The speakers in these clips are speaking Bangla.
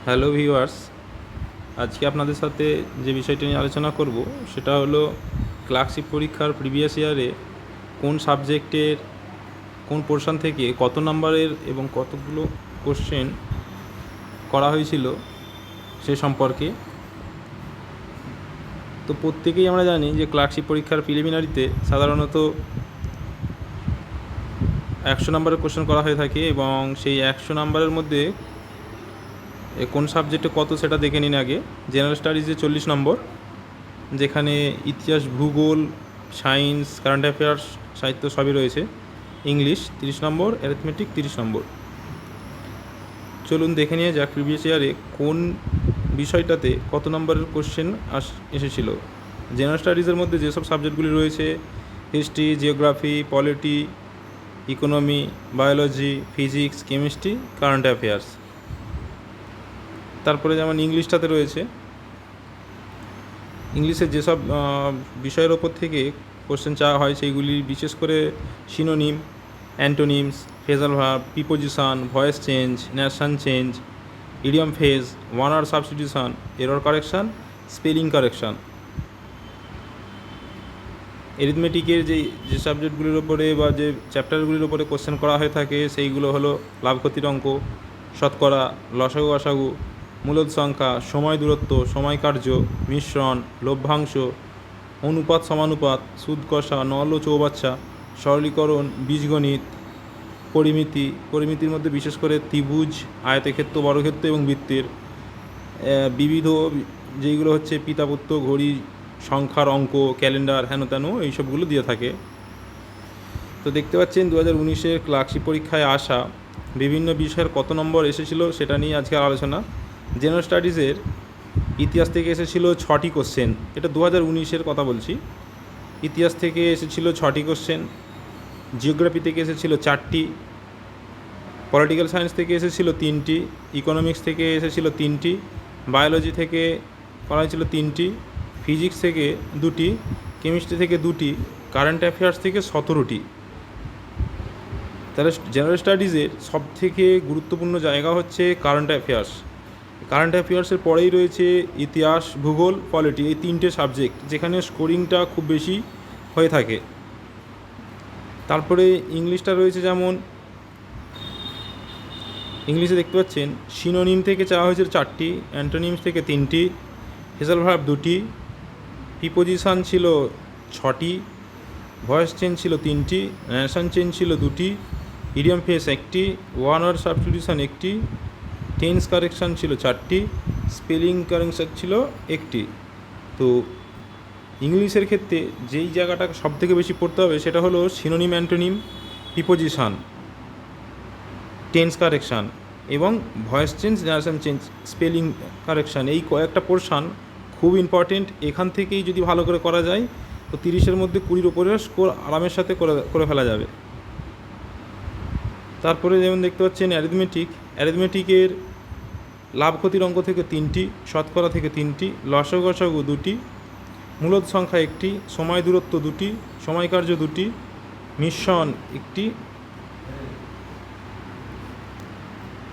হ্যালো ভিউয়ার্স, আজকে আপনাদের সাথে যে বিষয়টি নিয়ে আলোচনা করব সেটা হলো ক্লার্কশিপ পরীক্ষার প্রিভিয়াস ইয়ারে কোন সাবজেক্টের কোন পোর্শন থেকে কত নম্বরের এবং কতগুলো কোশ্চেন করা হয়েছিল সে সম্পর্কে। তো প্রত্যেকেই আমরা জানি যে ক্লার্কশিপ পরীক্ষার প্রিলিমিনারিতে সাধারণত 100 নম্বরের কোশ্চেন করা হয়ে থাকে এবং সেই 100 নম্বরের মধ্যে কোন সাবজেক্টে কত সেটা দেখে নিন আগে। জেনারেল স্টাডিজে 40 নম্বর, যেখানে ইতিহাস, ভূগোল, সায়েন্স, কারেন্ট অ্যাফেয়ার্স, সাহিত্য সবই রয়েছে। ইংলিশ 30 নম্বর, অ্যারিথমেটিক 30 নম্বর। চলুন দেখে নিয়ে যাক প্রিভিয়াস ইয়ারে কোন বিষয়টাতে কত নম্বরের কোশ্চেন এসেছিল। জেনারেল স্টাডিজের মধ্যে যেসব সাবজেক্টগুলি রয়েছে history, geography, polity, economy, biology, physics, chemistry, current affairs. তারপরে যেমন ইংলিশটাতে রয়েছে, ইংলিশের যেসব বিষয়ের ওপর থেকে কোশ্চেন চাওয়া হয় সেইগুলি বিশেষ করে synonym, antonyms, phrasal verb, preposition, voice change, narration change, idiom phrase, one word substitution, error correction, spelling correction. অ্যারিথমেটিকের যে সাবজেক্টগুলির ওপরে বা যে চ্যাপ্টারগুলির ওপরে কোশ্চেন করা হয়ে থাকে সেইগুলো হলো লাভ ক্ষতির অঙ্ক, শতকরা, লসাগু গসাগু, মূলদ সংখ্যা, সময় দূরত্ব, সময় কার্য, মিশ্রণ, লভ্যাংশ, অনুপাত সমানুপাত, সুদ কষা, নল ও চৌবাচ্চা, সরলীকরণ, বীজগণিত, পরিমিতির মধ্যে বিশেষ করে ত্রিভুজ, আয়তক্ষেত্র, বর্গক্ষেত্র এবং বৃত্তের, বিবিধ যেইগুলো হচ্ছে পিতাপুত্র, ঘড়ি, সংখ্যার অঙ্ক, ক্যালেন্ডার, হেন তেন এইসবগুলো দিয়ে থাকে। তো দেখতে পাচ্ছেন 2019-এর ক্লার্কশিপ পরীক্ষায় আসা বিভিন্ন বিষয়ের কত নম্বর এসেছিল সেটা নিয়ে আজকে আলোচনা। জেনারেল স্টাডিজের ইতিহাস থেকে এসেছিল 6টি কোশ্চেন, এটা 2019-এর কথা বলছি। ইতিহাস থেকে এসেছিল 6টি কোশ্চেন, জিওগ্রাফি থেকে এসেছিল 4টি, পলিটিক্যাল সায়েন্স থেকে এসেছিল 3টি, ইকোনমিক্স থেকে এসেছিল 3টি, বায়োলজি থেকে করা হয়েছিল 3টি, ফিজিক্স থেকে 2টি, কেমিস্ট্রি থেকে 2টি, কারেন্ট অ্যাফেয়ার্স থেকে 17টি। তাহলে জেনারেল স্টাডিজের সবথেকে গুরুত্বপূর্ণ জায়গা হচ্ছে কারেন্ট অ্যাফেয়ার্স। কারেন্ট অ্যাফেয়ার্সের পরেই রয়েছে ইতিহাস, ভূগোল, পলিটি, এই 3টে সাবজেক্ট যেখানে স্কোরিংটা খুব বেশি হয়ে থাকে। তারপরে ইংলিশটা রয়েছে, যেমন ইংলিশে দেখতে পাচ্ছেন সিনোনিম থেকে চাওয়া হয়েছিল 4টি, অ্যান্টোনিমস থেকে 3টি, ফ্রেজাল ভার্ব 2টি, প্রিপোজিশন ছিল 6টি, ভয়েস চেঞ্জ ছিল 3টি, ন্যারেশন চেঞ্জ ছিল 2টি, ইডিয়ম ফ্রেজ 1টি, ওয়ান ওয়ার্ড সাবস্টিটিউশন 1টি, টেন্স কারেকশান ছিল 4টি, স্পেলিং কারেকশান ছিল 1টি। তো ইংলিশের ক্ষেত্রে যেই জায়গাটা সবথেকে বেশি পড়তে হবে সেটা হলো synonym, antonym, preposition, tense correction এবং voice change, narration change, spelling correction. এই কয়েকটা পোর্শান খুব ইম্পর্টেন্ট। এখান থেকেই যদি ভালো করে করা যায় তো 30-এর মধ্যে 20-র ওপরে স্কোর আরামের সাথে করে ফেলা যাবে। তারপরে যেমন দেখতে পাচ্ছেন অ্যারিথমেটিকের লাভ ক্ষতির অঙ্ক থেকে 3টি, শতকরা থেকে 3টি, লসাগু গসাগু 2টি, মূলদ সংখ্যা 1টি, সময় দূরত্ব 2টি, সময় কার্য 2টি, মিশ্রণ 1টি,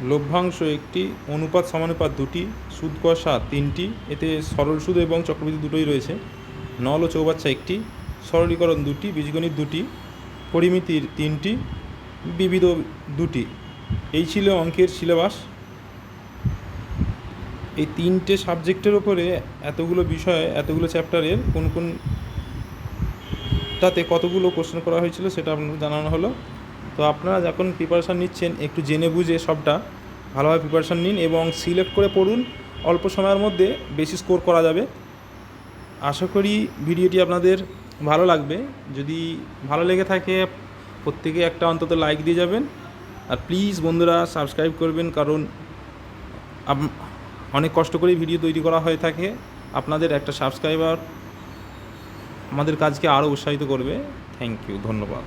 লভ্যাংশ 1টি, অনুপাত সমানুপাত 2টি, সুদ কষা 3টি, এতে সরল সুদ এবং চক্রবৃদ্ধি দুটোই রয়েছে, নল ও চৌবাচ্চা 1টি, সরলীকরণ 2টি, বীজগণিত 2টি, পরিমিতির 3টি, বিবিধ 2টি। এই ছিল অঙ্কের সিলেবাস। এই 3টে সাবজেক্টের ওপরে এতগুলো বিষয়, এতগুলো চ্যাপ্টারের কোনটাতে কতগুলো কোশ্চেন করা হয়েছিল সেটা আপনাদের জানানো হলো। তো আপনারা যখন প্রিপারেশান নিচ্ছেন একটু জেনে বুঝে সবটা ভালোভাবে প্রিপারেশান নিন এবং সিলেক্ট করে পড়ুন, অল্প সময়ের মধ্যে বেশি স্কোর করা যাবে। আশা করি ভিডিওটি আপনাদের ভালো লাগবে। যদি ভালো লেগে থাকে প্রত্যেকে একটা অন্তত লাইক দিয়ে যাবেন, আর প্লিজ বন্ধুরা সাবস্ক্রাইব করবেন, কারণ অনেক কষ্ট করেই ভিডিও তৈরি করা হয়ে থাকে। আপনাদের একটা সাবস্ক্রাইবার আমাদের কাজকে আরও উৎসাহিত করবে। থ্যাংক ইউ, ধন্যবাদ।